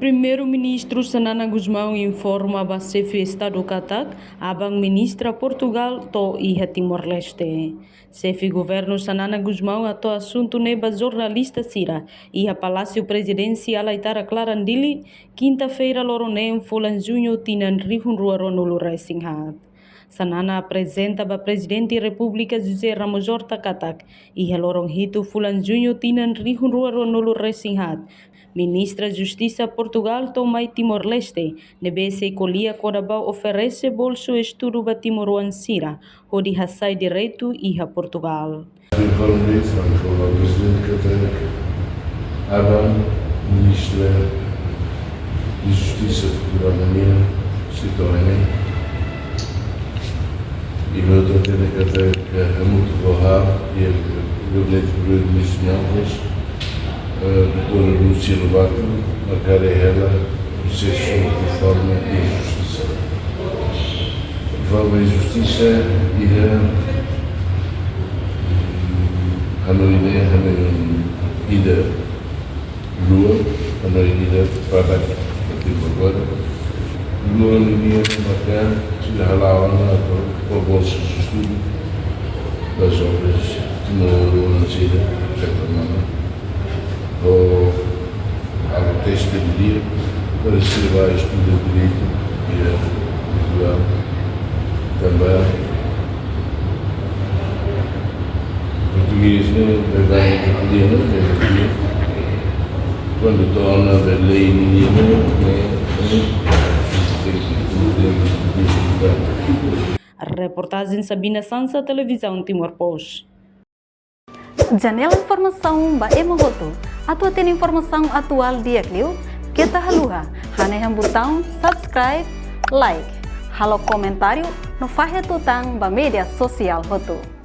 Primeiro-Ministro Sanana Guzmão informa a chefe de Estado Katak, abang ministra Portugal to iha Timor-Leste. Chefe governo Sanana Guzmão ato assunto neba jornalista Sira iha Palácio Presidencial Aitara Clarandili, quinta-feira loronem fulan junho tinan rihun ruaronulu Resinghat. Sanana apresenta a Presidente da República José Ramos Horta Katak iha lorong hitu fulan junho tinan rihun ruaronulu Resinghat. Ministra Justiça Portugal tomai Timor-Leste, nebese colia Corabau oferece bolso estudo ba Timoruan Sira, hodi hasai direito iha Portugal. Abang Ministra de Justiça Portugal na minha situação e meu trabalho que é muito borrado e eu leio por ele por Lúcia Lobato, marcar a ela o processo de forma e justiça. De forma e justiça irá ida lua, ida para agora. Lua iria marcar se ralavam para o bolso de estudo das obras que não nasceram, certamente. Ou algo texto de dia para servir a estudo de direito e a Portugal também português da italiana quando torna a lei indiana Reportagem Sabina Sansa, Televisão Timor-Post. Janela informação ba Emohoto. Atua tem informação atual dia Clio. Kita haluha. Haneham botão subscribe, like. Halo comentário no fahe tutang ba media sosial Hoto.